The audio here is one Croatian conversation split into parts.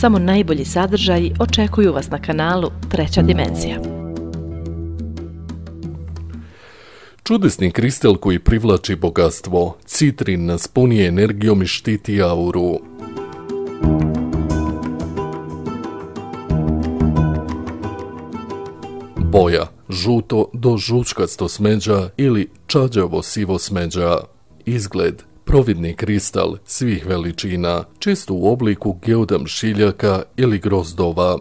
samo najbolji sadržaji očekuju vas na kanalu Treća dimenzija. Čudesni kristal koji privlači bogatstvo, citrin nas puni energijom i štiti auru. Boja, žuto do žučkasto smeđa ili čađavo sivo smeđa. Izgled, providni kristal svih veličina, često u obliku geodam šiljaka ili grozdova.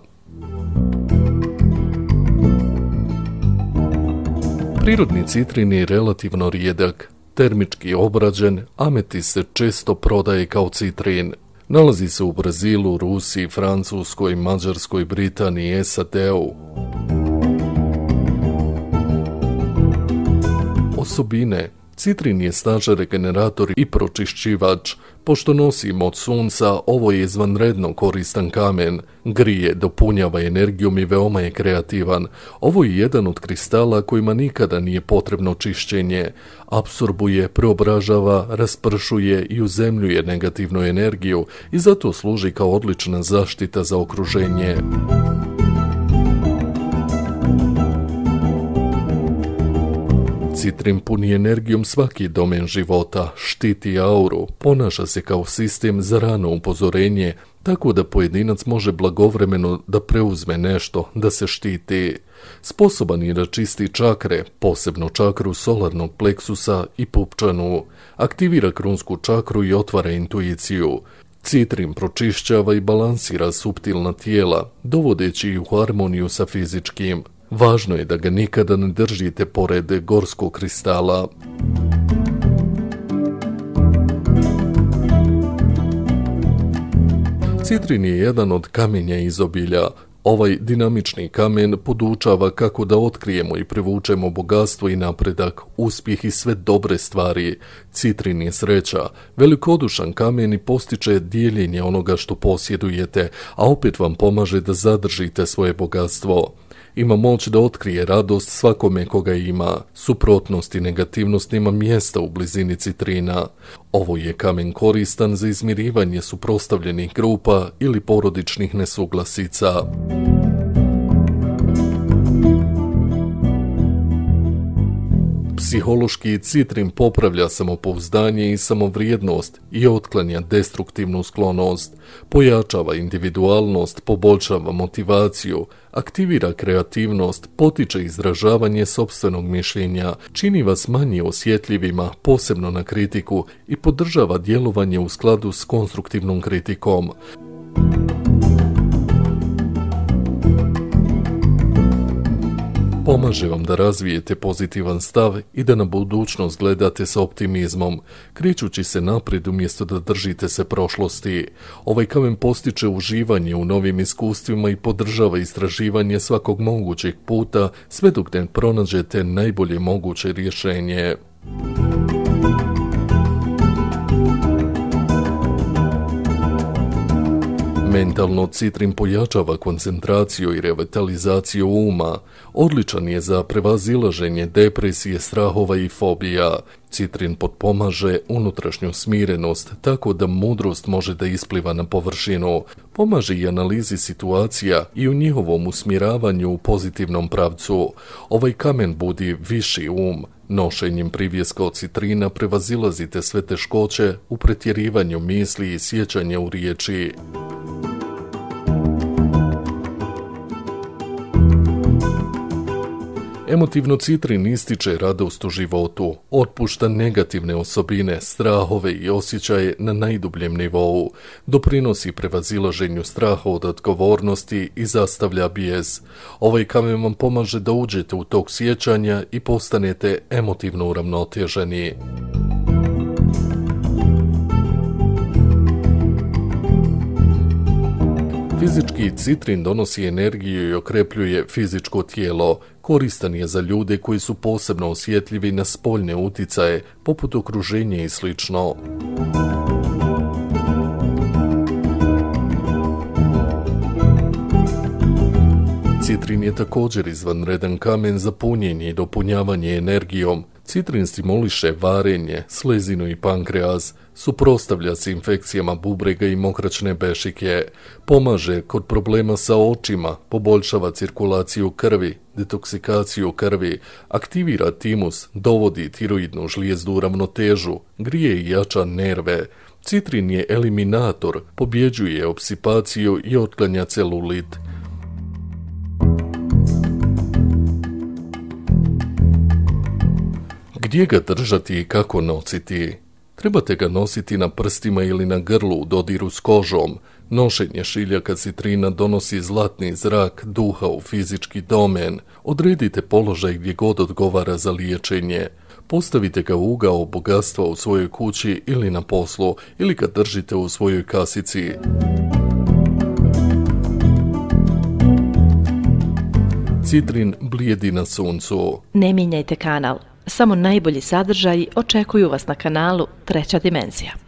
Prirodni citrin je relativno rijedak, termički obrađen, ametist se često prodaje kao citrin. Nalazi se u Brazilu, Rusiji, Francuskoj, Mađarskoj, Britaniji, SAD-u. Osobine. Citrin je snažan regenerator i pročišćivač. Pošto nosi moć sunca, ovo je izvanredno koristan kamen. Grije, dopunjava energijom i veoma je kreativan. Ovo je jedan od kristala kojima nikada nije potrebno čišćenje. Apsorbuje, preobražava, raspršuje i uzemljuje negativnu energiju i zato služi kao odlična zaštita za okruženje. Citrin puni energijom svaki domen života, štiti auru, ponaša se kao sistem za rano upozorenje, tako da pojedinac može blagovremeno da preuzme nešto, da se štiti. Sposoban je da čisti čakre, posebno čakru solarnog pleksusa i pupčanu, aktivira krunsku čakru i otvara intuiciju. Citrin pročišćava i balansira suptilna tijela, dovodeći ih u harmoniju sa fizičkim. Važno je da ga nikada ne držite pored gorskog kristala. Citrin je jedan od kamenja izobilja. Ovaj dinamični kamen podučava kako da otkrijemo i privučemo bogatstvo i napredak, uspjeh i sve dobre stvari. Citrin je sreća, velikodušan kamen i postiče dijeljenje onoga što posjedujete, a opet vam pomaže da zadržite svoje bogatstvo. Ima moć da otkrije radost svakome koga ima. Suprotnost i negativnost nema mjesta u blizini citrina. Ovo je kamen koristan za izmirivanje suprotstavljenih grupa ili porodičnih nesuglasica. Psihološki citrin popravlja samopouzdanje i samovrijednost i otklanja destruktivnu sklonost, pojačava individualnost, poboljšava motivaciju, aktivira kreativnost, potiče izražavanje sopstvenog mišljenja, čini vas manje osjetljivima, posebno na kritiku, i podržava djelovanje u skladu s konstruktivnom kritikom. Pomaže vam da razvijete pozitivan stav i da na budućnost gledate sa optimizmom, krećući se naprijed umjesto da držite se prošlosti. Ovaj kamen postiče uživanje u novim iskustvima i podržava istraživanje svakog mogućeg puta sve dok ne pronađete najbolje moguće rješenje. Mentalno citrin pojačava koncentraciju i revitalizaciju uma. Odličan je za prevazilaženje depresije, strahova i fobija. Citrin potpomaže unutrašnju smirenost, tako da mudrost može da ispliva na površinu. Pomaže i analizi situacija i u njihovom usmjeravanju u pozitivnom pravcu. Ovaj kamen budi viši um. Nošenjem privjeska od citrina prevazilazite sve teškoće u pretjerivanju misli i sjećanja u riječi. Emotivno citrin ističe radost u životu, otpušta negativne osobine, strahove i osjećaje na najdubljem nivou, doprinosi prevazilaženju straha od odgovornosti i zastavlja bijes. Ovaj kamen vam pomaže da uđete u tok sjećanja i postanete emotivno uravnoteženi. Fizički citrin donosi energiju i okrepljuje fizičko tijelo. Koristan je za ljude koji su posebno osjetljivi na spoljne uticaje, poput okruženja i sl. Citrin je također izvanredan kamen za punjenje i dopunjavanje energijom. Citrin stimuliše varenje, slezinu i pankreas, Suprotstavlja se infekcijama bubrega i mokraćne bešike, pomaže kod problema sa očima, poboljšava cirkulaciju krvi, detoksikaciju krvi, aktivira timus, dovodi tiroidnu žlijezdu u ravnotežu, grije i jača nerve. Citrin je eliminator, pobjeđuje opsipaciju i otklanja celulit. Gdje ga držati i kako nositi? Trebate ga nositi na prstima ili na grlu u dodiru s kožom. Nošenje šiljaka citrina donosi zlatni zrak duha u fizički domen. Odredite položaj gdje god odgovara za liječenje. Postavite ga u ugao bogatstva u svojoj kući ili na poslu, ili ga držite u svojoj kasici. Citrin blijedi na suncu. Ne mijenjajte kanal. Samo najbolji sadržaji očekuju vas na kanalu Treća dimenzija.